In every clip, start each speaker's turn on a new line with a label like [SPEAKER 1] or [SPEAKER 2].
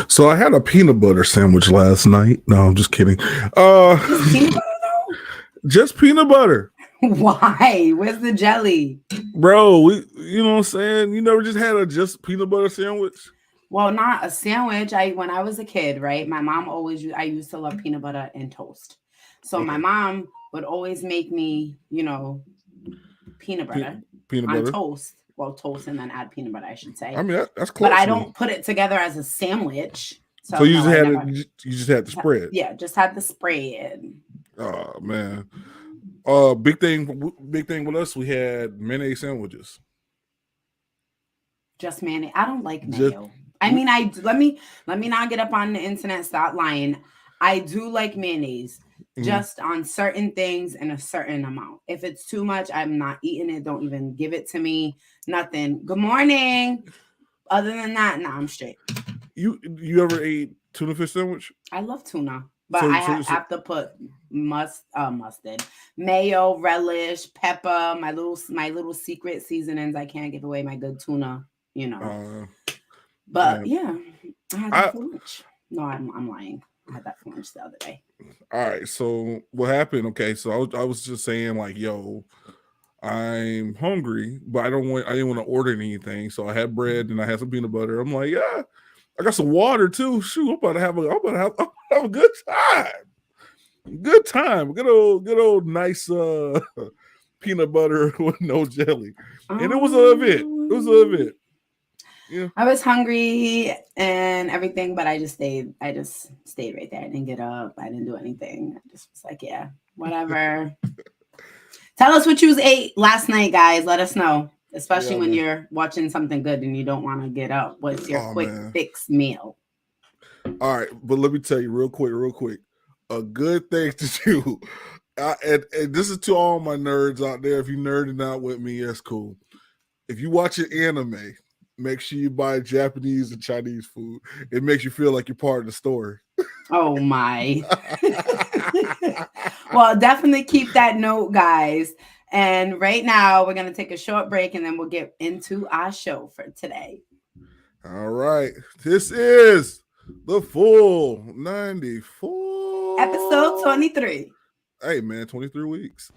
[SPEAKER 1] So I had a peanut butter sandwich last night. No, I'm just kidding.
[SPEAKER 2] Just peanut butter though?
[SPEAKER 1] Just peanut butter.
[SPEAKER 2] Why? Where's the jelly?
[SPEAKER 1] Bro, you know what I'm saying? You never just had a just peanut butter sandwich?
[SPEAKER 2] Well, not a sandwich. When I was a kid, right? My mom I used to love peanut butter and toast. So my
[SPEAKER 1] Okay.
[SPEAKER 2] mom would always make me, peanut
[SPEAKER 1] Pe-
[SPEAKER 2] butter
[SPEAKER 1] Peanut
[SPEAKER 2] on
[SPEAKER 1] butter.
[SPEAKER 2] toast. Well, toast and then add peanut butter, I should
[SPEAKER 1] I
[SPEAKER 2] say.
[SPEAKER 1] mean, that's
[SPEAKER 2] But I
[SPEAKER 1] close then.
[SPEAKER 2] don't put it together as a sandwich.
[SPEAKER 1] So
[SPEAKER 2] So
[SPEAKER 1] you
[SPEAKER 2] no,
[SPEAKER 1] just
[SPEAKER 2] I
[SPEAKER 1] had it.
[SPEAKER 2] never.
[SPEAKER 1] You just had the spread.
[SPEAKER 2] Yeah, just had the spread.
[SPEAKER 1] Oh man. Big thing with us. We had mayonnaise sandwiches.
[SPEAKER 2] Just mayonnaise. I don't like
[SPEAKER 1] Just
[SPEAKER 2] mayo. I mean, let me not get up on the internet. Stop lying. I do like mayonnaise,
[SPEAKER 1] mhm.
[SPEAKER 2] just on certain things in a certain amount. If it's too much, I'm not eating it. Don't even give it to me. Nothing. Good morning. Other than that, nah, I'm straight.
[SPEAKER 1] You ever ate tuna fish sandwich?
[SPEAKER 2] I love tuna, but
[SPEAKER 1] So
[SPEAKER 2] I
[SPEAKER 1] so, so
[SPEAKER 2] have to put mustard, mayo, relish, pepper, my little secret seasonings. I can't give away my good tuna, you know.
[SPEAKER 1] uh
[SPEAKER 2] But
[SPEAKER 1] man,
[SPEAKER 2] yeah, I had that
[SPEAKER 1] I
[SPEAKER 2] for lunch. No, I'm lying. I had that for lunch the other day.
[SPEAKER 1] all right. So what happened? Okay, so I was just saying like, yo, I'm hungry, but I didn't want to order anything, so I had bread and I had some peanut butter. I'm like, yeah, I got some water too. Shoot, I'm about to have a good time. Good time. Good old nice peanut butter with no jelly. And it was a event. It was an
[SPEAKER 2] Um,
[SPEAKER 1] event. Yeah.
[SPEAKER 2] I was hungry and everything, but I just stayed. I just stayed right there. I didn't get up. I didn't do anything. I just was like, yeah, whatever. Tell us what you ate last night, guys. Let us know, especially
[SPEAKER 1] Yeah,
[SPEAKER 2] when
[SPEAKER 1] man.
[SPEAKER 2] you're watching something good and you don't want to get up. What's your
[SPEAKER 1] Oh
[SPEAKER 2] quick
[SPEAKER 1] man.
[SPEAKER 2] fix meal?
[SPEAKER 1] All right, but let me tell you real quick. A good thing to do. And this is to all my nerds out there. If you nerding out with me, that's cool. If you watch an anime, make sure you buy Japanese and Chinese food. It makes you feel like you're part of the story.
[SPEAKER 2] Oh my. Well, definitely keep that note, guys. And right now, we're going to take a short break and then we'll get into our show for today.
[SPEAKER 1] All right. This is the full 94.
[SPEAKER 2] Episode 23.
[SPEAKER 1] Hey, man, 23 weeks.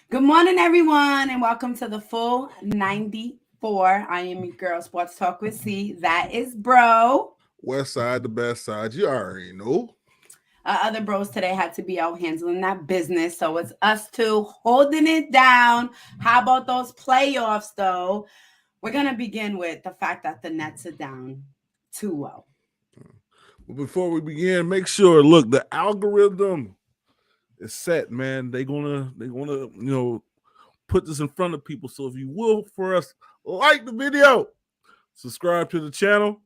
[SPEAKER 2] Good morning, everyone, and welcome to the full 94. I am your girl, Sports Talk with C. That is Bro.
[SPEAKER 1] West side, the best side. You already know.
[SPEAKER 2] Other bros today had to be out handling that business, so it's us two holding it down. How about those playoffs, though? We're going to begin with the fact that the Nets are down 2-0.
[SPEAKER 1] But before we begin, make sure, look, the algorithm is set, man. They gonna put this in front of people. So if you will for us, like the video, subscribe to the channel,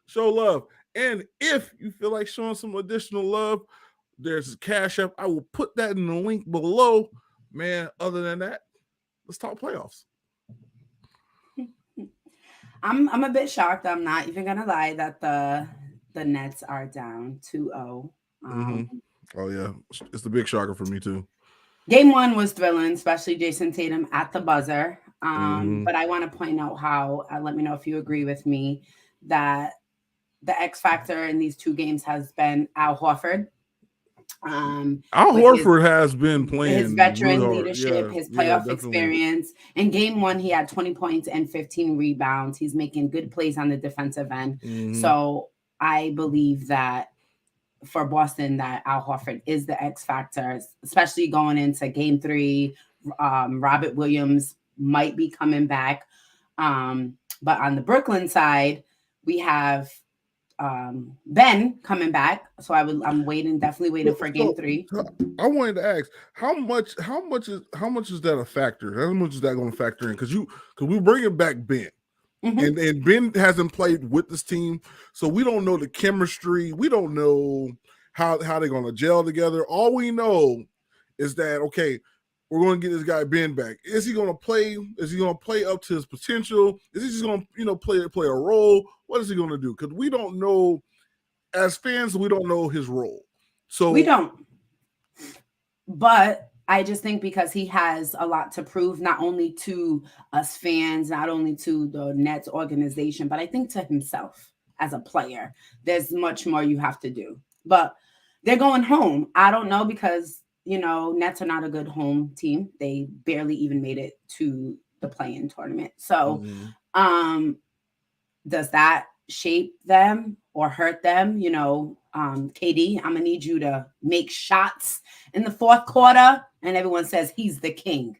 [SPEAKER 1] show love. And if you feel like showing some additional love, there's a Cash App. I will put that in the link below. Man, other than that, let's talk playoffs.
[SPEAKER 2] I'm a bit shocked. I'm not even gonna lie that the Nets are down 2-0.
[SPEAKER 1] Oh yeah, it's the big shocker for me too.
[SPEAKER 2] Game one was thrilling, especially Jason Tatum at the buzzer.
[SPEAKER 1] Mhm.
[SPEAKER 2] But I want to point out how, let me know if you agree with me, that the X factor in these two games has been Al Horford.
[SPEAKER 1] Al Horford has been playing
[SPEAKER 2] his veteran
[SPEAKER 1] really hard.
[SPEAKER 2] leadership, his playoff experience. In game 1, he had 20 points and 15 rebounds. He's making good plays on the defensive end.
[SPEAKER 1] Mm-hmm.
[SPEAKER 2] So I believe that for Boston, that Al Horford is the X factor, especially going into game 3. Robert Williams might be coming back. But on the Brooklyn side, we have Ben coming back. So I'm definitely waiting for game 3.
[SPEAKER 1] I wanted to ask, how much is that a factor? How much is that going to factor in? Because we bringing back Ben. Mm-hmm. And Ben hasn't played with this team, so we don't know the chemistry. We don't know how they're going to gel together. All we know is that, okay, we're going to get this guy Ben back. Is he going to play? Is he going to play up to his potential? Is he just going to play a role? What is he going to do? Because we don't know, as fans, we don't know his role. So
[SPEAKER 2] we don't. But I just think because he has a lot to prove, not only to us fans, not only to the Nets organization, but I think to himself as a player, there's much more you have to do. But they're going home. I don't know because, Nets are not a good home team. They barely even made it to the play-in tournament. So does that shape them or hurt them? KD, I'm going to need you to make shots in the fourth quarter. And everyone says he's the king.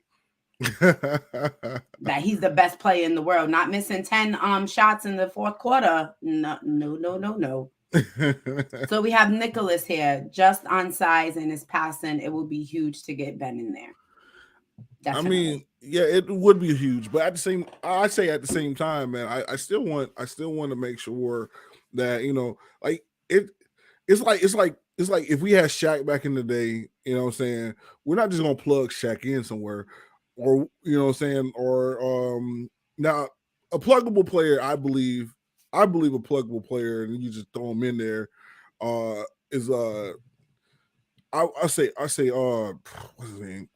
[SPEAKER 2] That he's the best player in the world. Not missing 10 shots in the fourth quarter. No. So we have Nicholas here, just on size and his passing. It will be huge to get Ben in there. Definitely.
[SPEAKER 1] I mean, yeah, it would be huge, but at the same time, man, I still want to make sure that it's like if we had Shaq back in the day, what I'm saying, we're not just gonna plug Shaq in somewhere, or what I'm saying, or now a pluggable player, I believe a pluggable player, and you just throw him in there, is I say what's his name?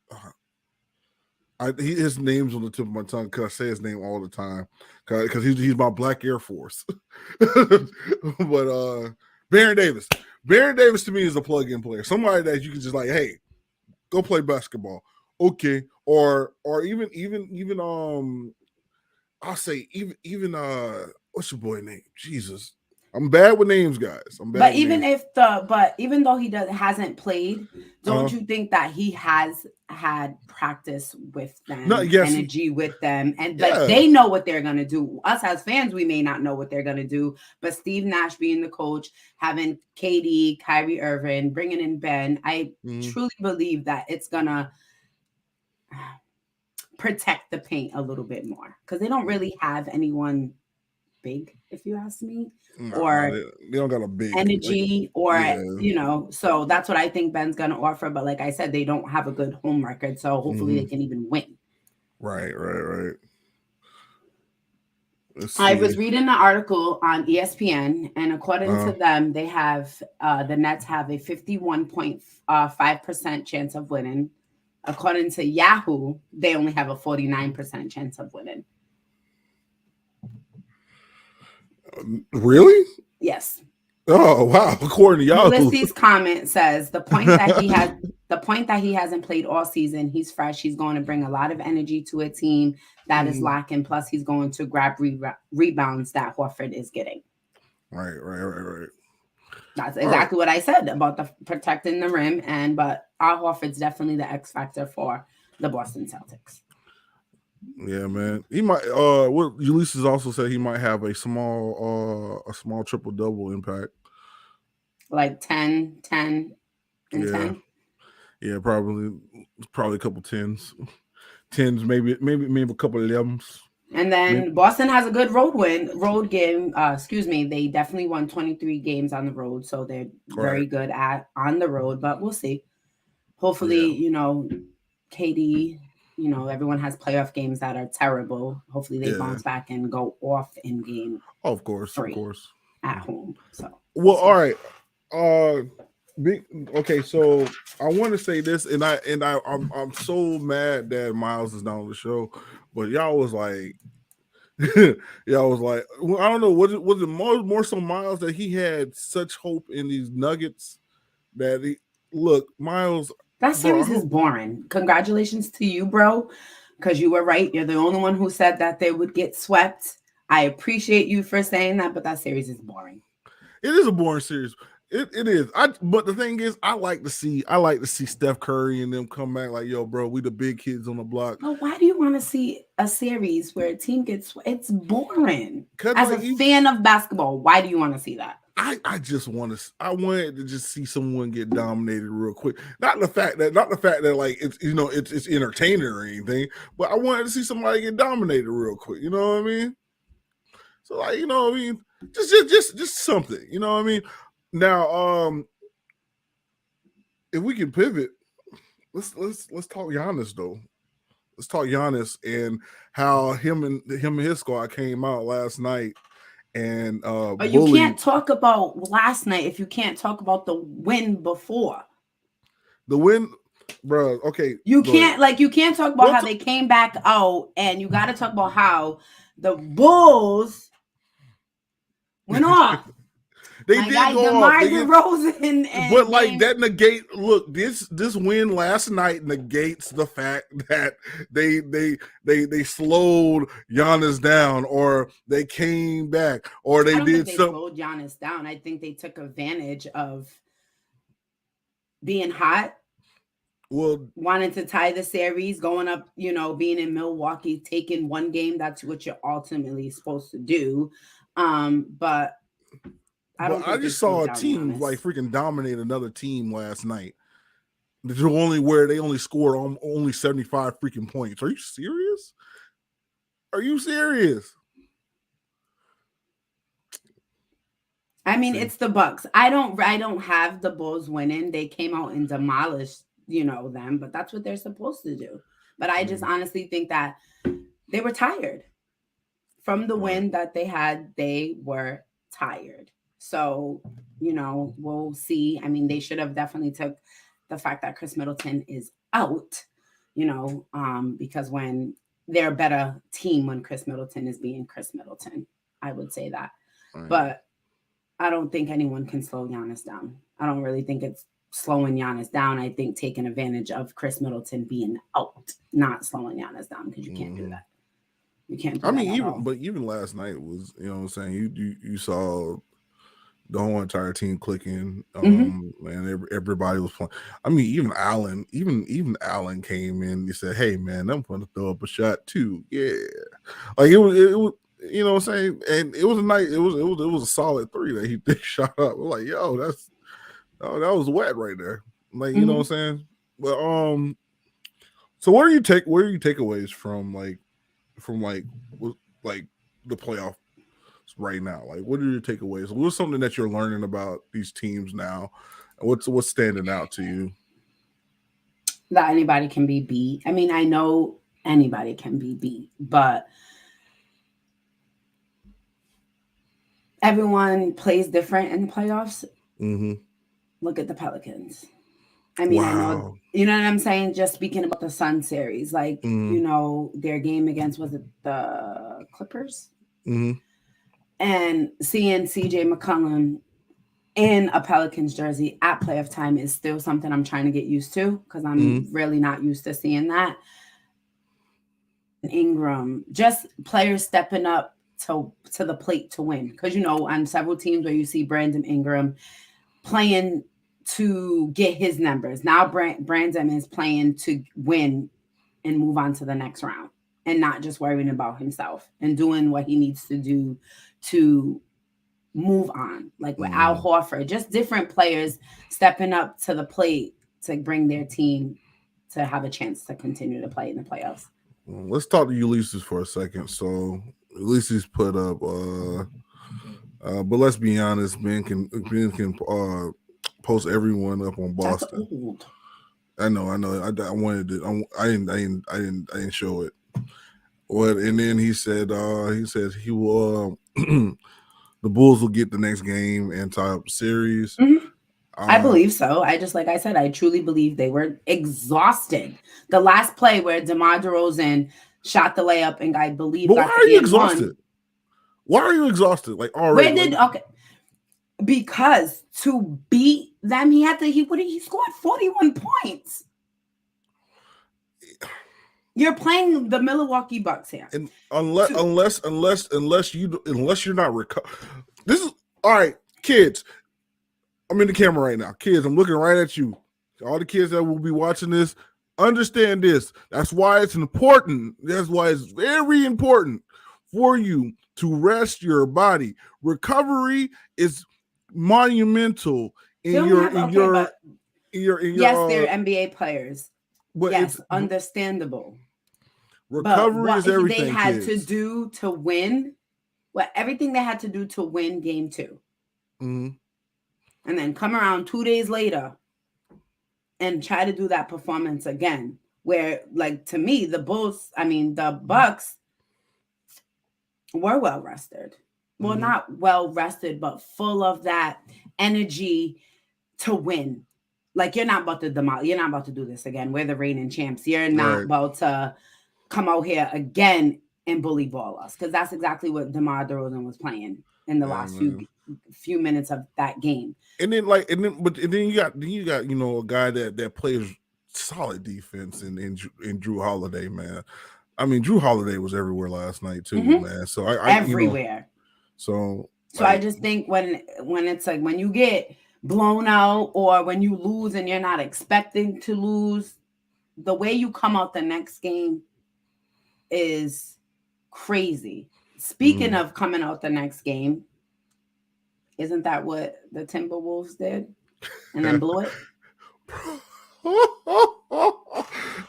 [SPEAKER 1] His name's on the tip of my tongue because I say his name all the time because he's my Black Air Force. But Baron Davis. Baron Davis to me is a plug-in player. Somebody that you can just like, hey, go play basketball. Okay. Or even I'll say even what's your boy name? Jesus. I'm bad with names, guys.
[SPEAKER 2] But even though he hasn't played, don't you think that he has had practice with them, energy with them, and they know what they're gonna do? Us as fans, we may not know what they're gonna do, but Steve Nash being the coach, having KD, Kyrie Irving, bringing in Ben, I truly believe that it's gonna protect the paint a little bit more because they don't really have anyone big, if you ask me. Or
[SPEAKER 1] they don't got a big
[SPEAKER 2] energy, so that's what I think Ben's gonna offer. But like I said, they don't have a good home record, so hopefully they can even win.
[SPEAKER 1] Right.
[SPEAKER 2] I was reading the article on ESPN, and according to them, they have the Nets have a 51.5% chance of winning. According to Yahoo, they only have a 49% chance of winning.
[SPEAKER 1] Really?
[SPEAKER 2] Yes.
[SPEAKER 1] Oh wow! According to y'all,
[SPEAKER 2] Ulysses' comment says the point that he hasn't played all season. He's fresh. He's going to bring a lot of energy to a team that is lacking. Plus, he's going to grab rebounds that Horford is getting.
[SPEAKER 1] Right.
[SPEAKER 2] That's exactly what I said about the protecting the rim, but Al Horford's definitely the X factor for the Boston Celtics.
[SPEAKER 1] Yeah, man. He might. What Ulysses also said, he might have a small triple double impact,
[SPEAKER 2] like 10, and 10.
[SPEAKER 1] Yeah, probably a couple tens, maybe a couple of 11s.
[SPEAKER 2] And then Boston has a good road game. They definitely won 23 games on the road, so they're very good on the road. But we'll see. Hopefully, KD. Everyone has playoff games that are terrible. Hopefully they bounce back and go off in game.
[SPEAKER 1] Oh, of course.
[SPEAKER 2] At home. So
[SPEAKER 1] all right. Okay, so I want to say this, and I'm so mad that Miles is not on the show, but y'all was like, well, I don't know, was it more so Miles that he had such hope in these Nuggets that he look, Miles.
[SPEAKER 2] That series is boring. Congratulations to you, bro, because you were right. You're the only one who said that they would get swept. I appreciate you for saying that, but that series is boring.
[SPEAKER 1] It is a boring series. It is. But the thing is, I like to see Steph Curry and them come back like, yo, bro, we the big kids on the block.
[SPEAKER 2] Well, why do you want to see a series where a team gets? It's boring. As
[SPEAKER 1] like,
[SPEAKER 2] a fan of basketball, why do you want to see that?
[SPEAKER 1] I just want to. I wanted to just see someone get dominated real quick. Not the fact that like it's it's entertaining or anything, but I wanted to see somebody get dominated real quick. You know what I mean? So like just something. You know what I mean? Now, if we can pivot, let's talk Giannis though. Let's talk Giannis and how him and his squad came out last night. And
[SPEAKER 2] but you can't talk about last night if you can't talk about the win before.
[SPEAKER 1] The win, bro. Okay,
[SPEAKER 2] you can't talk about how they came back out, and you got to talk about how the Bulls went off.
[SPEAKER 1] They did go
[SPEAKER 2] DeMar DeRozan,
[SPEAKER 1] but like that negate. Look, this win last night negates the fact that they slowed Giannis down, or they came back, or they did something.
[SPEAKER 2] Slowed Giannis down. I think they took advantage of being hot.
[SPEAKER 1] Well,
[SPEAKER 2] wanted to tie the series, going up, being in Milwaukee, taking one game. That's what you're ultimately supposed to do. But I
[SPEAKER 1] just saw a team like freaking dominate another team last night. They only scored only 75 freaking points. Are you serious? Are you serious?
[SPEAKER 2] I mean, it's the Bucks. I don't have the Bulls winning. They came out and demolished, them, but that's what they're supposed to do. But I just honestly think that they were tired from the win that they had. They were tired. So, we'll see. I mean, they should have definitely took the fact that Chris Middleton is out, because when they're a better team when Chris Middleton is being Chris Middleton, I would say that. Right. But I don't think anyone can slow Giannis down. I don't really think it's slowing Giannis down. I think taking advantage of Chris Middleton being out, not slowing Giannis down, because you can't do that. You can't do that.
[SPEAKER 1] Even last night was, what I'm saying, you saw the whole entire team clicking, and everybody was playing. I mean, even Allen came in. He said, "Hey, man, I'm going to throw up a shot too." Yeah, like it was, what I'm saying, and it was a nice. It was a solid three that he shot up. We're like, yo, that was wet right there. Like, you know what I'm saying? But so what are your takeaways from the playoff right now? Like, what are your takeaways? What's something that you're learning about these teams now? What's standing out to you?
[SPEAKER 2] That anybody can be beat. I mean, I know anybody can be beat, but everyone plays different in the playoffs. Look at the Pelicans. I mean, I know, you know what I'm saying? Just speaking about the Sun series, like, their game against, was it the Clippers? And seeing CJ McCollum in a Pelicans jersey at playoff time is still something I'm trying to get used to, because I'm really not used to seeing that. Ingram, just players stepping up to the plate to win. Because, on several teams where you see Brandon Ingram playing to get his numbers. Now Brandon is playing to win and move on to the next round, and not just worrying about himself and doing what he needs to do to move on. Like with Al Horford, just different players stepping up to the plate to bring their team to have a chance to continue to play in the playoffs.
[SPEAKER 1] Let's talk to Ulysses for a second. So Ulysses put up, but let's be honest, Ben can post everyone up on Boston. I know. I wanted to. I didn't show it. What? And then he said he will. The Bulls will get the next game and tie up the series.
[SPEAKER 2] I believe so. Like I said, I truly believe they were exhausted. The last play where DeMar DeRozan shot the layup, and I believe.
[SPEAKER 1] But why are you exhausted? Why are you exhausted? Like already?
[SPEAKER 2] Because to beat them, he scored 41 points. You're playing the Milwaukee Bucks here.
[SPEAKER 1] And unless you're not this is all right, kids. I'm in the camera right now. Kids, I'm looking right at you. All the kids that will be watching this, understand this. That's why it's important. That's why it's very important for you to rest your body. Recovery is monumental in your
[SPEAKER 2] yes, they're NBA players. But yes, understandable.
[SPEAKER 1] Recovery is everything.
[SPEAKER 2] They had to do to win. Everything they had to do to win game 2.
[SPEAKER 1] Mm-hmm.
[SPEAKER 2] And then come around 2 days later and try to do that performance again. Where, like, to me, the Bucks were well rested. Well,
[SPEAKER 1] Mm-hmm.
[SPEAKER 2] not well rested, but full of that energy to win. Like, you're not about to do this again. We're the reigning champs. You're not about to come out here again and bully ball us, because that's exactly what DeMar DeRozan was playing in the last few minutes of that game.
[SPEAKER 1] And then you got a guy that plays solid defense in Drew Holiday, man. I mean, Drew Holiday was everywhere last night too, man. So I
[SPEAKER 2] everywhere.
[SPEAKER 1] So
[SPEAKER 2] I just think when it's like when you get blown out or when you lose and you're not expecting to lose, the way you come out the next game is crazy. Speaking of coming out the next game, isn't that what the Timberwolves did and then blew it?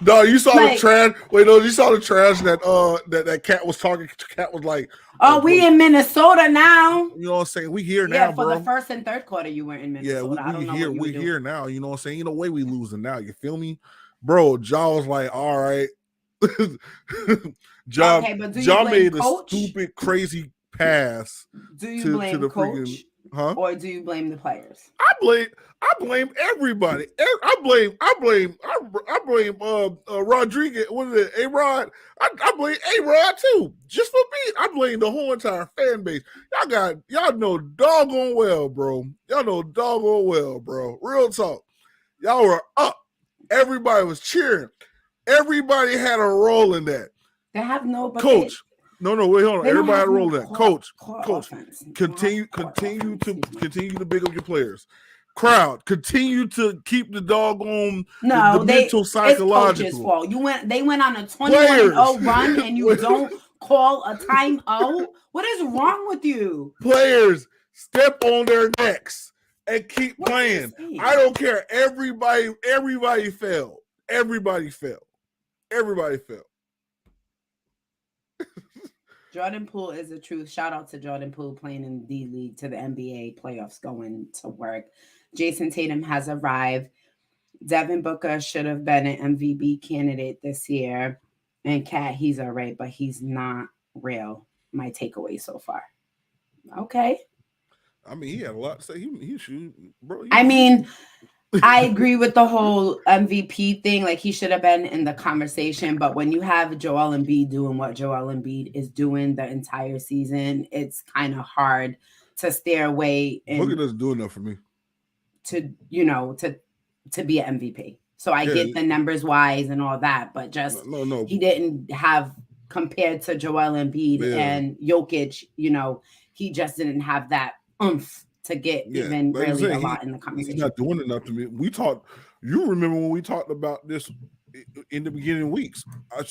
[SPEAKER 1] No, you saw the trash. Wait, no, you saw the trash that Cat was talking. Cat was like,
[SPEAKER 2] "Oh, we in Minnesota now."
[SPEAKER 1] You know what I'm saying? We here now,
[SPEAKER 2] yeah, for the first and third quarter, you weren't in Minnesota.
[SPEAKER 1] Yeah, we here now. You know what I'm saying? You know, way we losing now. You feel me, bro? Ja was like, all right. Ja made a stupid, crazy pass.
[SPEAKER 2] Do you blame the coach? Or do you blame the players?
[SPEAKER 1] I blame everybody. I blame Rodriguez. What is it? A-Rod. I blame A-Rod too. Just for being. I blame the whole entire fan base. Y'all know doggone well, bro. Real talk. Y'all were up. Everybody was cheering. Everybody had a role in that.
[SPEAKER 2] They have no
[SPEAKER 1] coach. No, wait, hold on. Everybody had a role in that. Coach, continue to big up your players. Crowd, continue to keep the doggone the mental psychological.
[SPEAKER 2] It's coach's fault. They went on a 21-0 run and you don't call a timeout. What is wrong with you?
[SPEAKER 1] Players, step on their necks and keep playing. I don't care. Everybody fell. Everybody fell.
[SPEAKER 2] Jordan Poole is the truth. Shout out to Jordan Poole playing in the D-League to the NBA playoffs going to work. Jason Tatum has arrived. Devin Booker should have been an MVP candidate this year. And Cat, he's all right, but he's not real. My takeaway so far. Okay.
[SPEAKER 1] I mean, he had a lot to say. He should, bro.
[SPEAKER 2] I agree with the whole MVP thing. Like, he should have been in the conversation. But when you have Joel Embiid doing what Joel Embiid is doing the entire season, it's kind of hard to stay away.
[SPEAKER 1] Booker doesn't do enough for me
[SPEAKER 2] to be an MVP. So I get the numbers wise and all that, but just he didn't have, compared to Joel Embiid and Jokic, he just didn't have that oomph to get even really a lot in the conversation.
[SPEAKER 1] He's not doing enough to me. You remember when we talked about this in the beginning weeks?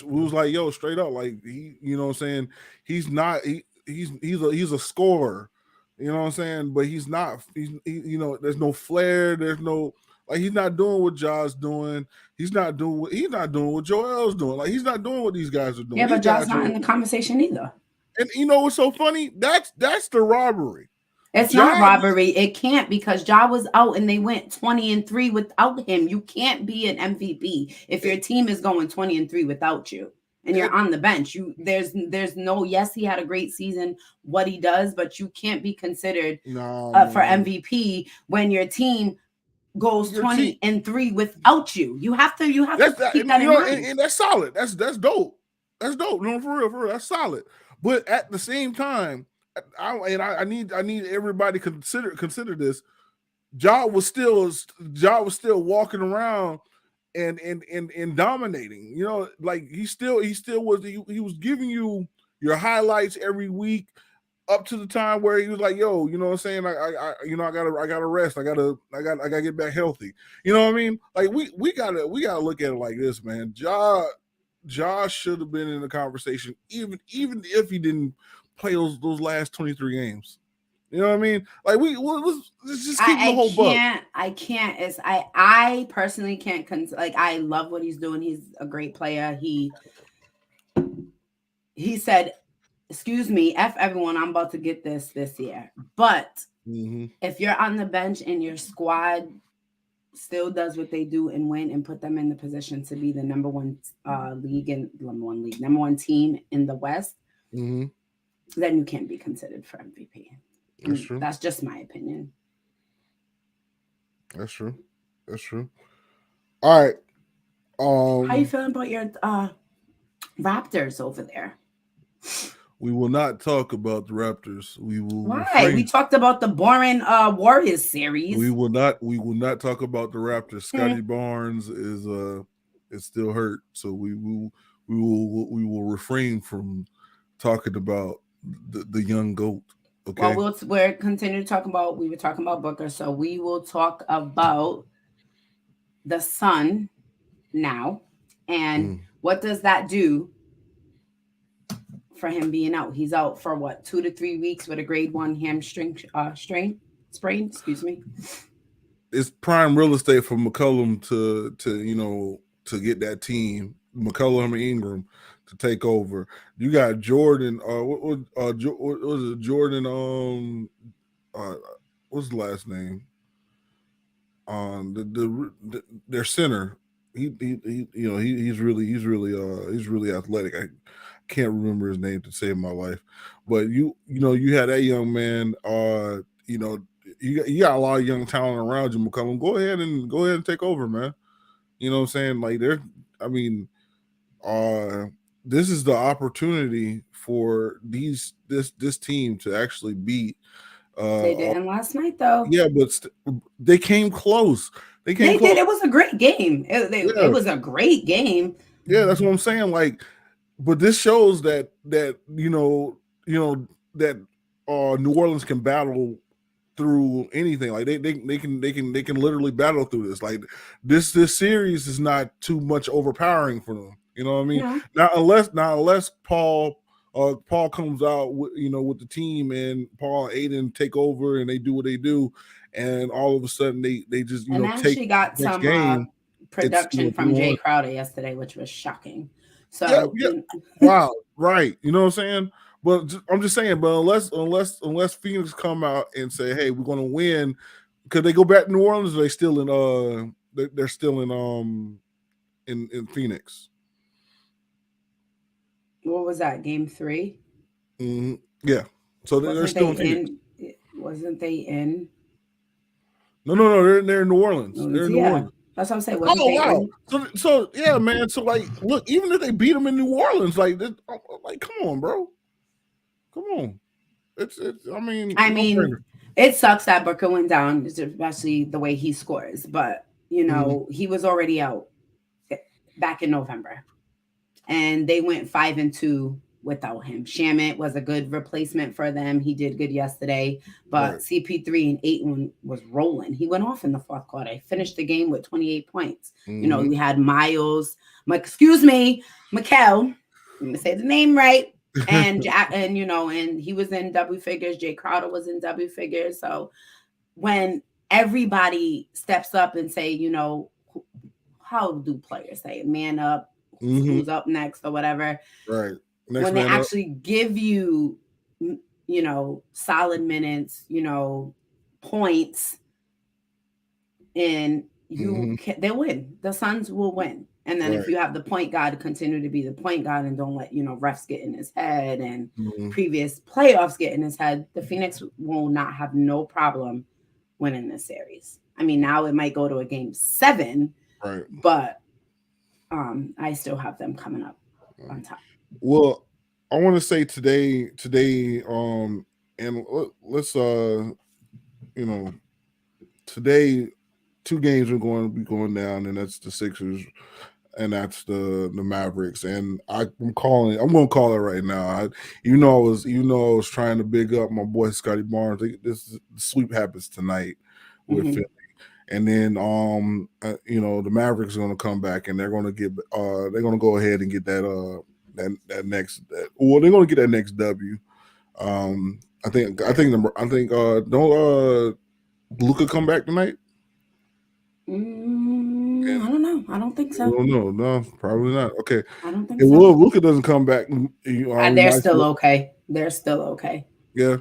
[SPEAKER 1] We was like, yo, straight up, like he, you know what I'm saying? He's not, he's a scorer, you know what I'm saying? But he's not, there's no flair, there's no, like, he's not doing what Ja's doing. He's not doing what Joel's doing. Like, he's not doing what these guys are doing.
[SPEAKER 2] Yeah, but Ja's not in the conversation either.
[SPEAKER 1] And you know what's so funny? That's the robbery.
[SPEAKER 2] It's not robbery. It can't, because Ja was out and they went 20-3 without him. You can't be an MVP if your team is going 20-3 without you and you're on the bench. There's no, yes, he had a great season, what he does, but you can't be considered for MVP when your team goes 20-3 without you. You have to keep that in mind.
[SPEAKER 1] And that's solid. That's dope. That's dope. No, for real, that's solid. But at the same time, I need everybody consider this. Ja was still walking around and dominating. You know, like he still was he was giving you your highlights every week up to the time where he was like, yo, you know what I'm saying? I gotta rest. I gotta get back healthy. You know what I mean? Like we gotta look at it like this, man. Ja should have been in the conversation, even if he didn't play those last 23 games. You know what I mean? Like let's just keep the whole buck.
[SPEAKER 2] I can't. I personally can't. Like I love what he's doing. He's a great player. He said, "Excuse me, F everyone. I'm about to get this year." But if you're on the bench and your squad still does what they do and win and put them in the position to be the number one team in the West, then you can't be considered for MVP.
[SPEAKER 1] That's true.
[SPEAKER 2] That's just my opinion.
[SPEAKER 1] That's true. All right.
[SPEAKER 2] How you feeling about your Raptors over there?
[SPEAKER 1] We will not talk about the Raptors. We will.
[SPEAKER 2] Why? We talked about the boring Warriors series.
[SPEAKER 1] We will not talk about the Raptors. Scotty Barnes is still hurt, so we will refrain from talking about the young GOAT. Okay.
[SPEAKER 2] Well, we're continuing to talk about. We were talking about Booker, so we will talk about the Sun now, and what does that do for him being out? He's out for what, 2 to 3 weeks with a grade 1 hamstring sprain. Excuse me.
[SPEAKER 1] It's prime real estate for McCollum to get that team, McCollum and Ingram, to take over. You got Jordan. What was it? Jordan. What's the last name? Their center. He's really athletic. I can't remember his name to save my life, but you had that young man. You got a lot of young talent around you, McCollum. Go ahead and take over, man. You know what I'm saying? Like this is the opportunity for this team to actually beat.
[SPEAKER 2] They didn't last night, though.
[SPEAKER 1] Yeah, but they came close. They did.
[SPEAKER 2] It was a great game. It was a great game.
[SPEAKER 1] Yeah, that's what I'm saying. Like, but this shows that that New Orleans can battle through anything. Like they can literally battle through this. Like this series is not too much overpowering for them. You know what I mean? Yeah. Not unless Paul comes out with the team and Paul and Aiden take over and they do what they do, and all of a sudden they just
[SPEAKER 2] she got some production from Jay Crowder yesterday, which was shocking. So
[SPEAKER 1] wow, right? You know what I'm saying? But I'm just saying, but unless Phoenix come out and say, hey, we're gonna win, could they go back to New Orleans? Or are they still in they're still in Phoenix?
[SPEAKER 2] What was that, game 3?
[SPEAKER 1] Mm-hmm. Yeah. So they're still in Phoenix.
[SPEAKER 2] Wasn't they in?
[SPEAKER 1] No, they're in New Orleans. They're in New Orleans.
[SPEAKER 2] That's what I'm saying.
[SPEAKER 1] Wow. So yeah, man. So like, look, even if they beat them in New Orleans, like come on, bro. Come on. It's. I mean,
[SPEAKER 2] it sucks that Booker went down, especially the way he scores. But he was already out back in November, and they went 5-2 without him. Shamet was a good replacement for them. He did good yesterday, but right. CP3 and Ayton was rolling. He went off in the fourth quarter. He finished the game with 28 points. Mm-hmm. We had Miles, Mikal. Let me say the name right. And Jack, and he was in double figures. Jay Crowder was in double figures. So when everybody steps up and say, how do players say, man up, who's up next or whatever,
[SPEAKER 1] right?
[SPEAKER 2] When they actually give you, solid minutes, points, and they win. The Suns will win. And then if you have the point guard continue to be the point guard and don't let, refs get in his head and previous playoffs get in his head, the Phoenix will not have no problem winning this series. I mean, now it might go to a game 7,
[SPEAKER 1] right?
[SPEAKER 2] But I still have them coming up on top.
[SPEAKER 1] Well, I want to say today, and let's today 2 games are going to be going down, and that's the Sixers and that's the Mavericks. And I'm going to call it right now. I was trying to big up my boy Scotty Barnes. The sweep happens tonight with Philly. And then the Mavericks are going to come back and they're going to go ahead and get that next they're going to get that next W. I think don't Luka come back tonight?
[SPEAKER 2] I don't know. I don't think so.
[SPEAKER 1] No, probably not. Okay.
[SPEAKER 2] I don't think so.
[SPEAKER 1] Well, if Luka doesn't come back,
[SPEAKER 2] they're still okay. They're still okay.
[SPEAKER 1] Yeah.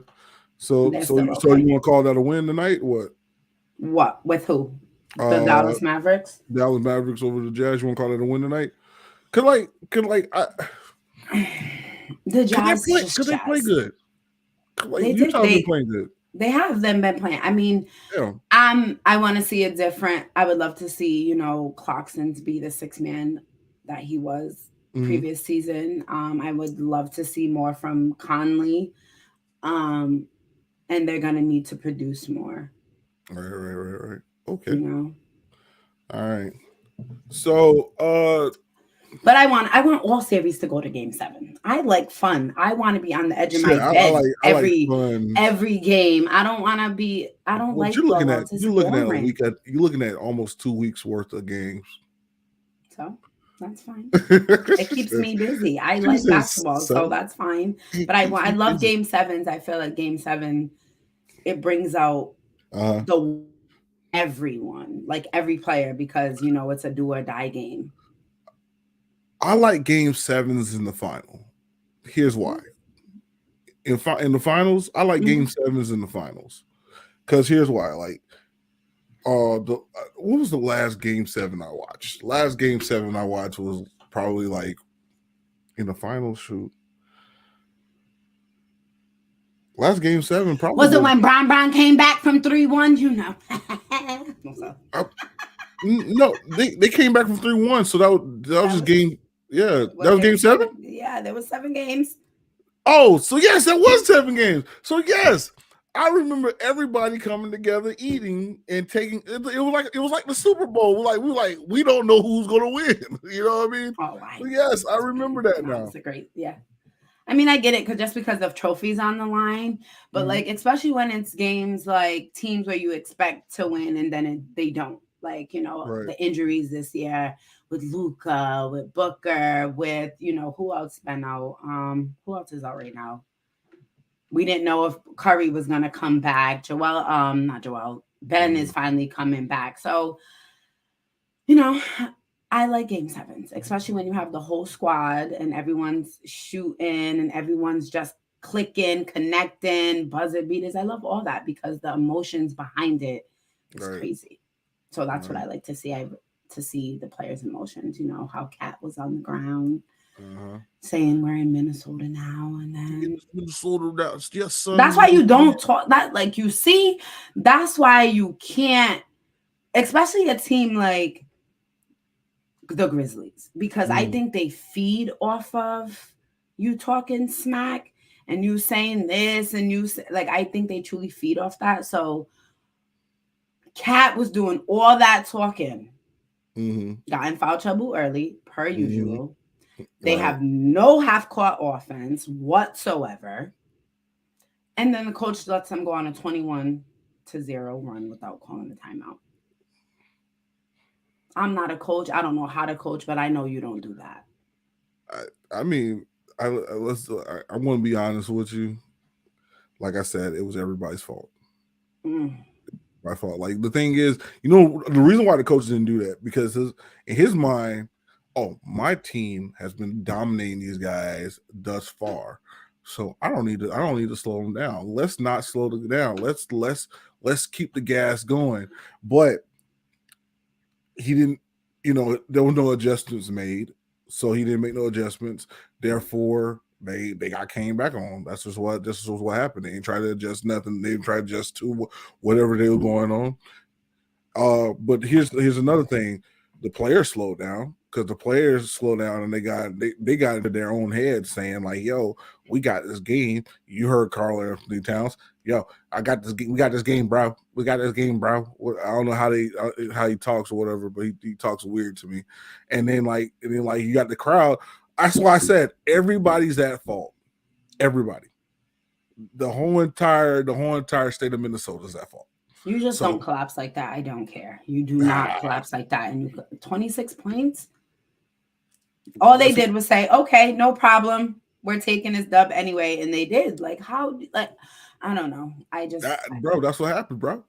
[SPEAKER 1] So you want to call that a win tonight?
[SPEAKER 2] What with who? The Dallas Mavericks.
[SPEAKER 1] Dallas Mavericks over the Jazz. You want to call that a win tonight?
[SPEAKER 2] The Jazz
[SPEAKER 1] could they play good? Utah's been playing good.
[SPEAKER 2] They have them been playing. I mean,
[SPEAKER 1] yeah.
[SPEAKER 2] I want to see a different. I would love to see Clarkson's be the 6 man that he was previous season. I would love to see more from Conley, and they're gonna need to produce more.
[SPEAKER 1] Right. Okay.
[SPEAKER 2] All
[SPEAKER 1] right. So,
[SPEAKER 2] but I want all series to go to Game 7. I like fun. I want to be on the edge of my bed every game. I don't want to be. I don't like.
[SPEAKER 1] You're looking at almost 2 weeks worth of games.
[SPEAKER 2] So that's fine. It keeps me busy. I like basketball, so that's fine. But I love Game 7s. I feel like Game 7 it brings out everyone, like every player, because it's a do or die game.
[SPEAKER 1] I like Game 7s in the final. Here's why. In the finals, I like Game 7s in the finals. Because here's why. Like, what was the last Game 7 I watched? Last Game 7 I watched was probably like in the finals. Shoot. Last Game 7 probably
[SPEAKER 2] was it when Brown came back from 3-1?
[SPEAKER 1] No, they came back from 3-1. So that was just game. Yeah, that was Game 7?
[SPEAKER 2] Yeah, there was 7 games.
[SPEAKER 1] Oh, so yes, that was 7 games. So yes, I remember everybody coming together, eating and taking. It was like the Super Bowl. We don't know who's gonna win. You know what I mean?
[SPEAKER 2] Oh, right.
[SPEAKER 1] So yes, I remember that now.
[SPEAKER 2] That's great. Yeah. I mean, I get it because of trophies on the line, but like especially when it's games like teams where you expect to win and then they don't. Like the injuries this year with Luka, with Booker, with who else been out? Who else is out right now? We didn't know if Curry was gonna come back. Ben is finally coming back. So I like Game 7s, especially when you have the whole squad and everyone's shooting and everyone's just clicking, connecting, buzzer beaters. I love all that because the emotions behind it is crazy. So that's what I like to see. To see the players' emotions. How Cat was on the ground saying we're in Minnesota now, and then
[SPEAKER 1] Minnesota now. Yes, son.
[SPEAKER 2] That's why you don't talk that. Like you see, that's why you can't, especially a team like the Grizzlies, because I think they feed off of you talking smack and you saying this and I think they truly feed off that. So Cat was doing all that talking, got in foul trouble early, per usual. They have no half-court offense whatsoever. And then the coach lets them go on a 21-0 run without calling the timeout. I'm not a coach. I don't know how to coach, but I know you don't do that.
[SPEAKER 1] I mean, I want to be honest with you. Like I said, it was everybody's fault. My fault. Like the thing is, the reason why the coach didn't do that because in his mind, my team has been dominating these guys thus far, so I don't need to slow them down. Let's not slow them down. Let's keep the gas going. But he didn't. There were no adjustments made, so he didn't make no adjustments. Therefore, they came back on. This is what happened. They didn't try to adjust nothing. They didn't try to adjust to whatever they were going on. But here's another thing: the players slowed down because the players slow down and they got into their own head saying like, "Yo, we got this game." You heard Karl Anthony Towns, "Yo, I got this. We got this game, bro. We got this game, bro." I don't know how he talks or whatever, but he talks weird to me. And then you got the crowd. That's why I said everybody's at fault. Everybody, the whole entire state of Minnesota is at fault.
[SPEAKER 2] You just don't collapse like that. I don't care. You do not collapse like that. And 26 points. All they did was say, "Okay, no problem. We're taking this dub anyway," and they did. Like how? Like I don't know.
[SPEAKER 1] Bro, that's what happened, bro.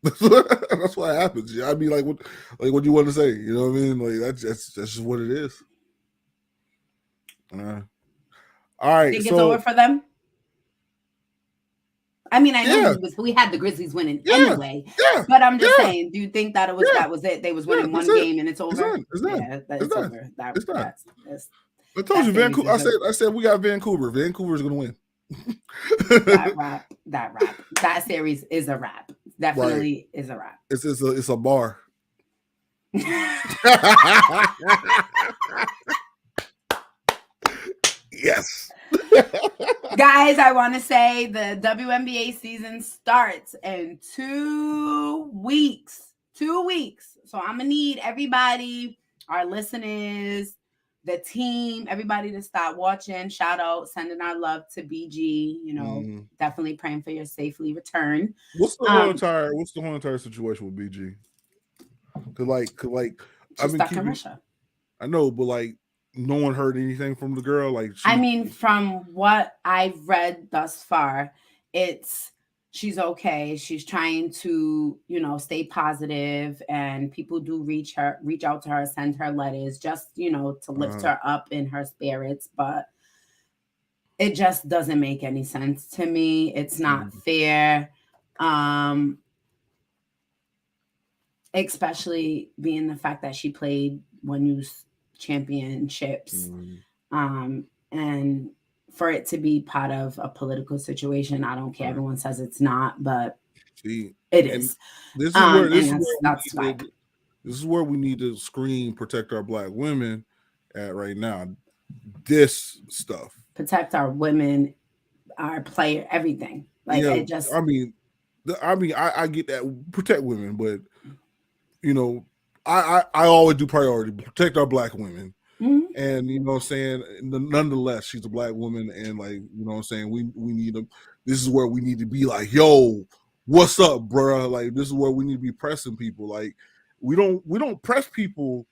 [SPEAKER 1] That's what happens. I mean, what you want to say? You know what I mean? Like that's just what it is. All right.
[SPEAKER 2] Think it's over for them. I mean, I know we had the Grizzlies winning anyway, but I'm just saying, do you think that that was it? They was winning one game and it's over?
[SPEAKER 1] It's done.
[SPEAKER 2] Yeah, it's over.
[SPEAKER 1] It's done. I told you, Vancouver. I said we got Vancouver. Vancouver's going to win.
[SPEAKER 2] That series is a wrap. Definitely is a wrap.
[SPEAKER 1] It's a bar. Yes.
[SPEAKER 2] Guys, I want to say the WNBA season starts in 2 weeks. 2 weeks. So I'm going to need everybody, our listeners, the team, everybody to start watching. Shout out, sending our love to BG. You know, definitely praying for your safely return.
[SPEAKER 1] What's the whole entire situation with BG? Cause
[SPEAKER 2] I've been stuck in Russia.
[SPEAKER 1] I know, but like no one heard anything from the girl. Like
[SPEAKER 2] from what I've read thus far, she's okay. She's trying to, stay positive, and people do reach out to her, send her letters, just, to lift her up in her spirits. But it just doesn't make any sense to me. It's not fair. Especially being the fact that she played one youth championships. And for it to be part of a political situation, I don't care. Everyone says it's not, but it is.
[SPEAKER 1] This is where we need to scream protect our Black women at right now. This stuff.
[SPEAKER 2] Protect our women, our player, everything. I get that. Protect women, but
[SPEAKER 1] I always do priority protect our Black women. And you know what I'm saying, nonetheless, she's a Black woman, and like, you know what I'm saying, we need them. This is where we need to be like, yo, what's up, bro? Like, this is where we need to be pressing people. Like, we don't press people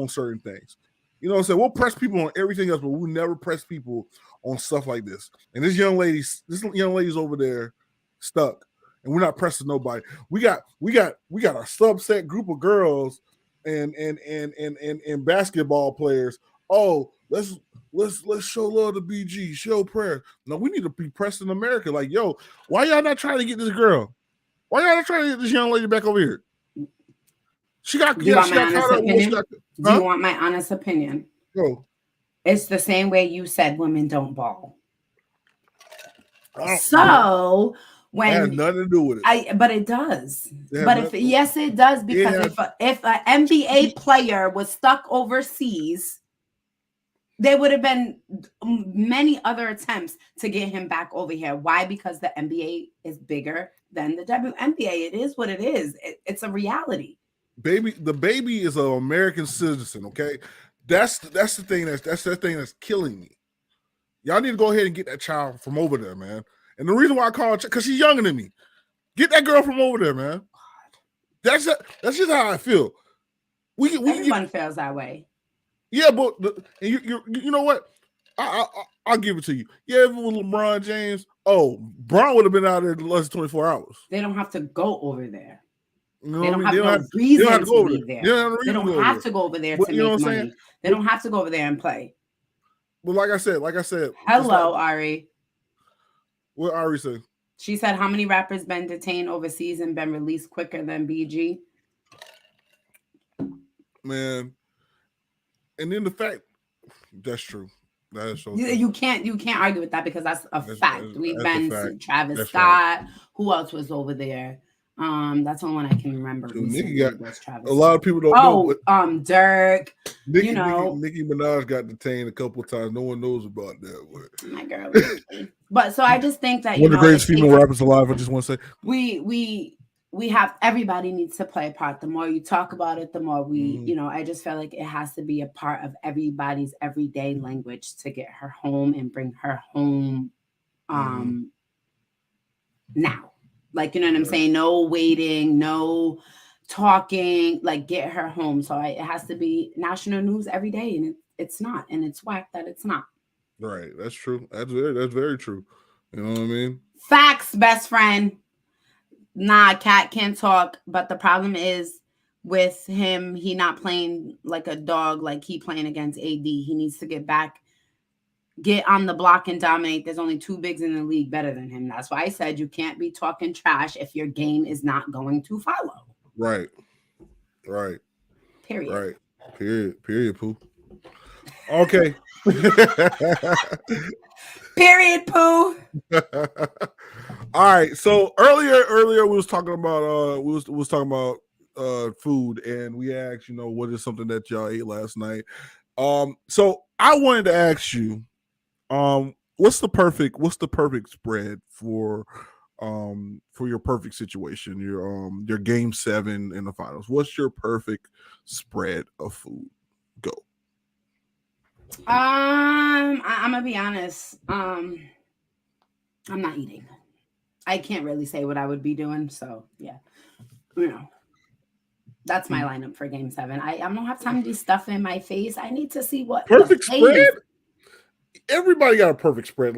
[SPEAKER 1] on certain things. You know what I'm saying? We'll press people on everything else, but we never press people on stuff like this. And this young lady's over there stuck, and we're not pressing nobody. We got a subset group of girls and basketball players. Oh, let's show love to BG, show prayer. No, we need to be pressing America. Like, yo, why y'all not trying to get this girl? Why y'all not trying to get this young lady back over here? She got.
[SPEAKER 2] Do you want my honest opinion?
[SPEAKER 1] No.
[SPEAKER 2] It's the same way you said women don't ball. So when
[SPEAKER 1] it has nothing to do with it.
[SPEAKER 2] But it does. But it does, because if an NBA player was stuck overseas, there would have been many other attempts to get him back over here. Why? Because the NBA is bigger than the WNBA. It is what it is. It's a reality.
[SPEAKER 1] The baby is an American citizen. Okay, that's the thing that's killing me. Y'all need to go ahead and get that child from over there, man. And the reason why I call her, because she's younger than me. Get that girl from over there, man. That's just how I feel.
[SPEAKER 2] Everyone feels that way.
[SPEAKER 1] Yeah, but you know what? I'll give it to you. Yeah, if it was LeBron James, Bron would have been out there in less than 24 hours.
[SPEAKER 2] They don't have to go over there.
[SPEAKER 1] You know,
[SPEAKER 2] they don't have no reason to be there. They don't have to go over there to make money. They don't have to go over there and play.
[SPEAKER 1] But like I said.
[SPEAKER 2] Hello, Ari.
[SPEAKER 1] What Ari said?
[SPEAKER 2] She said, how many rappers been detained overseas and been released quicker than BG?
[SPEAKER 1] Man. And then the fact, that's true. That is so
[SPEAKER 2] you can't argue with that, because that's a fact. We've been Travis Scott. Who else was over there? That's the only one I can remember
[SPEAKER 1] Dude,
[SPEAKER 2] recently
[SPEAKER 1] Nicki got
[SPEAKER 2] was Travis
[SPEAKER 1] a lot of
[SPEAKER 2] Scott.
[SPEAKER 1] people don't know, but
[SPEAKER 2] Dirk.
[SPEAKER 1] Nicki,
[SPEAKER 2] You know.
[SPEAKER 1] Nicki Minaj got detained a couple of times. No one knows about that. But.
[SPEAKER 2] My girl Nicki. But so I just think that,
[SPEAKER 1] one of the greatest female rappers alive. I just want to say
[SPEAKER 2] we have, everybody needs to play a part. The more you talk about it, the more we, I just feel like it has to be a part of everybody's everyday language to get her home and bring her home now. Like, you know what I'm saying? No waiting, no talking, like get her home. So it has to be national news every day, and it's not, and it's whack that it's not.
[SPEAKER 1] Right, that's true. That's very true. You know what I mean?
[SPEAKER 2] Facts, best friend. Nah, Cat can't talk, but the problem is with him, he not playing like a dog, like he playing against AD. He needs to get on the block and dominate. There's only 2 bigs in the league better than him. That's why I said you can't be talking trash if your game is not going to follow.
[SPEAKER 1] Right.
[SPEAKER 2] Period.
[SPEAKER 1] Right. Period, Pooh. Okay.
[SPEAKER 2] Period, Pooh.
[SPEAKER 1] All right. So earlier we was talking about we was talking about food, and we asked, what is something that y'all ate last night? So I wanted to ask you, what's the perfect spread for your perfect situation, your game 7 in the finals? What's your perfect spread of food? Go.
[SPEAKER 2] I'm gonna be honest. I'm not eating. I can't really say what I would be doing. So yeah, that's my lineup for game 7. I don't have time to be stuffing my face. I need to see what
[SPEAKER 1] perfect spread. Everybody got a perfect spread.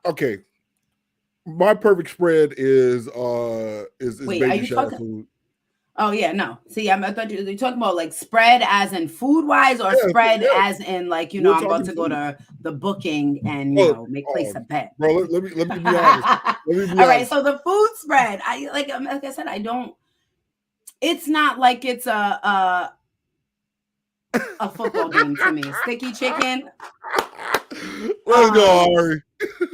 [SPEAKER 1] Okay. My perfect spread is
[SPEAKER 2] Wait,
[SPEAKER 1] baby shower food.
[SPEAKER 2] Oh yeah, no. See, I thought you were talking about like spread as in food wise, or spread as in like I'm about to go to the booking and place a bet.
[SPEAKER 1] Bro, let me be honest.
[SPEAKER 2] All right, so the food spread, like I said, I don't. It's not like it's a football game to me. Sticky chicken.
[SPEAKER 1] Let's go, Ari.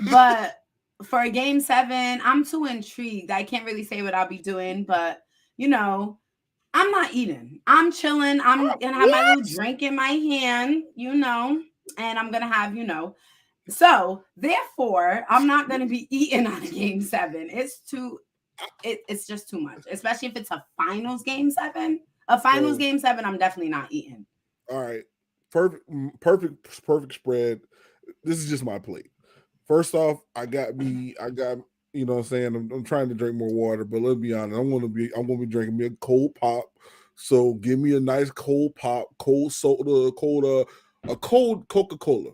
[SPEAKER 2] But for game 7, I'm too intrigued. I can't really say what I'll be doing, but I'm not eating. I'm chilling. I'm gonna have my little drink in my hand, and I'm gonna have, So therefore, I'm not gonna be eating on a game 7. It's just too much, especially if it's a finals game 7. A finals game 7, I'm definitely not eating.
[SPEAKER 1] All right, perfect spread. This is just my plate. First off, I got you know what I'm saying? I'm trying to drink more water, but let's be honest, I'm gonna be drinking me a cold pop. So give me a nice cold pop, cold soda, a cold Coca-Cola.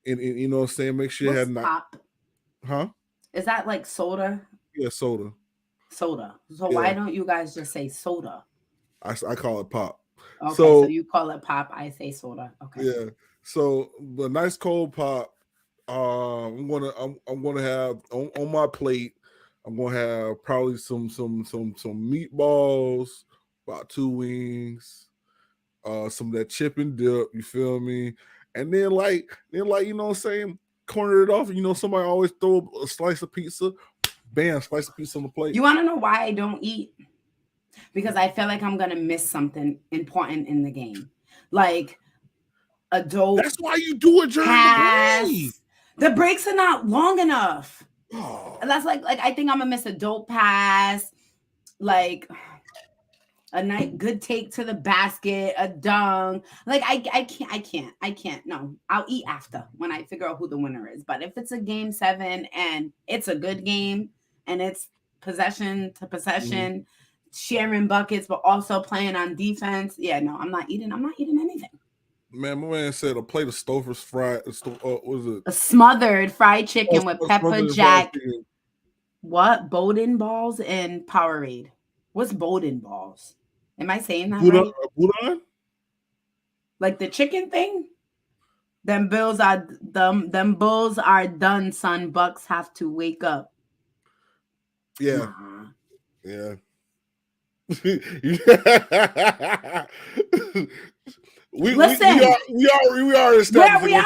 [SPEAKER 1] And you know what I'm saying? Make sure you have
[SPEAKER 2] pop.
[SPEAKER 1] Huh?
[SPEAKER 2] Is that like soda?
[SPEAKER 1] Yeah, soda.
[SPEAKER 2] Soda. So why don't you guys just say soda?
[SPEAKER 1] I call it pop.
[SPEAKER 2] Okay, so you call it pop, I say soda. Okay.
[SPEAKER 1] Yeah. So the nice cold pop. I'm gonna have on my plate. I'm gonna have probably some meatballs, about 2 wings, some of that chip and dip. You feel me? And then like you know what I'm saying, corner it off. Somebody always throw a slice of pizza. Bam, slice of pizza on the plate.
[SPEAKER 2] You want to know why I don't eat? Because I feel like I'm gonna miss something important in the game, like a dope.
[SPEAKER 1] That's why you do it during the break.
[SPEAKER 2] The breaks are not long enough. Oh. That's like I think I'm gonna miss a dope pass, like a nice good take to the basket, a dunk. Like I can't. No, I'll eat after when I figure out who the winner is. But if it's a game 7 and it's a good game and it's possession to possession, sharing buckets, but also playing on defense, no, I'm not eating anything.
[SPEAKER 1] Man, my man said a plate of Stouffer's fried. What was it?
[SPEAKER 2] A smothered fried chicken with pepper jack. What? Bowden balls and Powerade. What's Bowden balls? Am I saying that right?
[SPEAKER 1] Boudin?
[SPEAKER 2] Like the chicken thing? Them bulls are done, son. Bucks have to wake up.
[SPEAKER 1] Yeah. Yeah. We are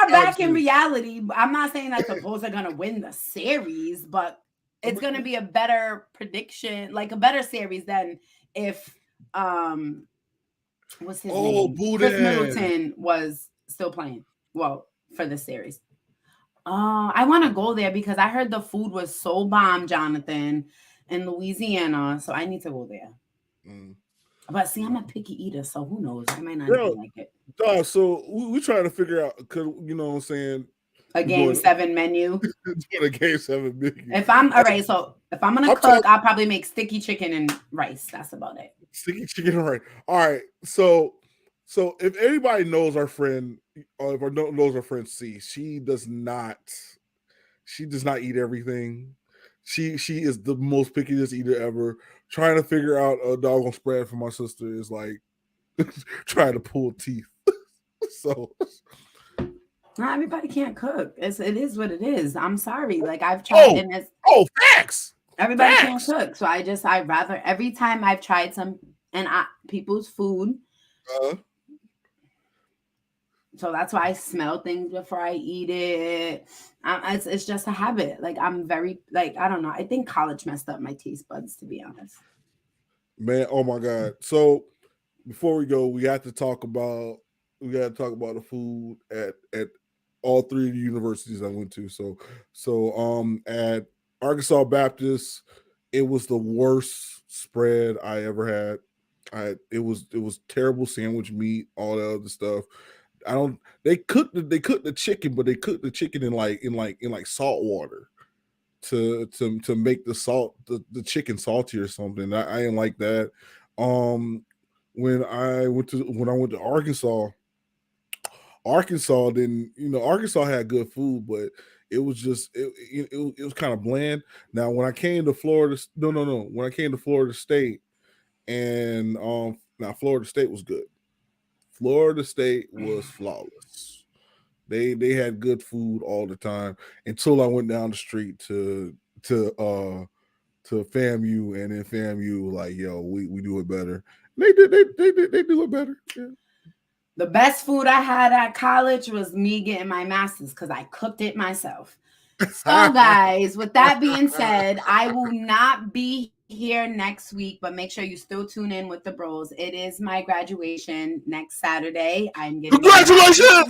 [SPEAKER 2] back in reality. I'm not saying that the Bulls are gonna win the series, but it's gonna be a better prediction, like a better series than if what's his name?
[SPEAKER 1] Boudin.
[SPEAKER 2] Chris Middleton was still playing. Well, for the series. I want to go there because I heard the food was so bomb, Jonathan, in Louisiana. So I need to go there. But see, I'm a picky eater, so who knows? I might not even like it.
[SPEAKER 1] So we trying to figure out, cause you know what I'm saying,
[SPEAKER 2] a Game 7 menu.
[SPEAKER 1] A Game 7 menu.
[SPEAKER 2] If I'm all right, so if I'm gonna cook, I'll probably make sticky chicken and rice. That's about it.
[SPEAKER 1] Sticky chicken and rice. All right. So if anybody knows our friend, or if knows our friend C, she does not eat everything. She is the most pickiest eater ever. Trying to figure out a doggone spread for my sister is like trying to pull teeth. So
[SPEAKER 2] not everybody can't cook. It is what it is. I'm sorry. Like I've tried and it's
[SPEAKER 1] facts.
[SPEAKER 2] Everybody can't cook. So I'd rather every time I've tried some people's food. So that's why I smell things before I eat it. It's just a habit. Like I'm very I don't know. I think college messed up my taste buds, to be honest.
[SPEAKER 1] Man, oh my God. So before we go, we have to talk about the food at all three of the universities I went to. So at Arkansas Baptist, it was the worst spread I ever had. It was terrible sandwich meat, all that other stuff. They cooked the chicken, but they cooked the chicken in like salt water to make the chicken salty or something. I didn't like that. When I went to Arkansas didn't, Arkansas had good food, but it was just it was kind of bland. Now when I came to Florida, when I came to Florida State, and now Florida State was good. Florida State was flawless. They had good food all the time until I went down the street to FAMU, and then FAMU like, yo, we do it better. They do it better. Yeah.
[SPEAKER 2] The best food I had at college was me getting my master's because I cooked it myself. So guys, with that being said, I will not be here next week, but make sure you still tune in with the bros. It is my graduation next Saturday. I'm getting
[SPEAKER 1] congratulations.
[SPEAKER 2] So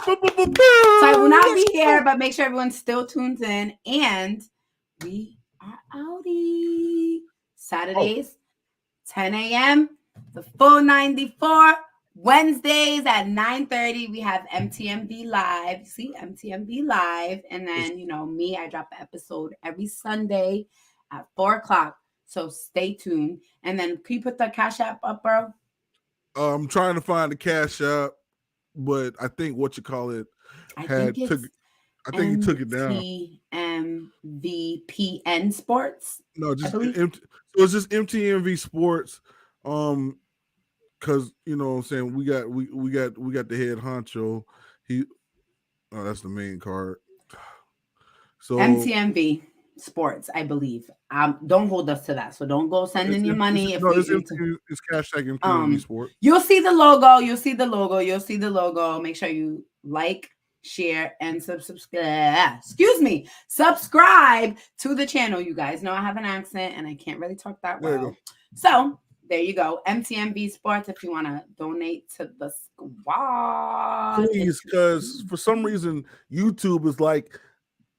[SPEAKER 2] I will not be here, but make sure everyone still tunes in. And we are outie Saturdays, 10 a.m. the full 94. Wednesdays at 9:30, we have MTMV Live. See, MTMV Live. And then, me, I drop an episode every Sunday at 4 o'clock. So stay tuned. And then can you put the Cash App up, bro?
[SPEAKER 1] I'm trying to find the Cash App, but I think what you call it I think he took it down.
[SPEAKER 2] MVPN Sports.
[SPEAKER 1] No, just so it's just MTMV Sports. Because what I'm saying, we got the head honcho. That's the main card. So
[SPEAKER 2] MTMV Sports, I believe. Don't hold us to that. So don't go sending your money.
[SPEAKER 1] It's hashtag MTMV Sports.
[SPEAKER 2] You'll see the logo. You'll see the logo. Make sure you like, share, and subscribe. Subscribe to the channel. You guys know I have an accent and I can't really talk that well. So there you go. MTMV Sports if you want to donate to the squad.
[SPEAKER 1] Please, because for some reason YouTube is like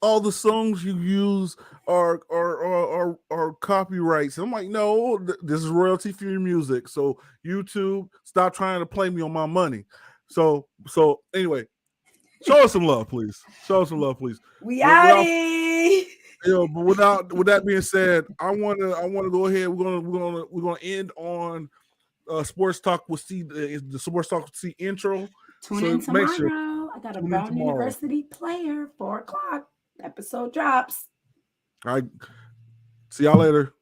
[SPEAKER 1] all the songs you use are copyrights. I'm like, no, this is royalty free music. So YouTube, stop trying to play me on my money. So anyway, show us some love, please. We
[SPEAKER 2] outie.
[SPEAKER 1] But with that being said, I want to go ahead. We're gonna end on Sports Talk with C, the Sports Talk with C intro.
[SPEAKER 2] Tune in tomorrow. I got a Brown University player, 4 o'clock. Episode drops.
[SPEAKER 1] All right. See y'all later.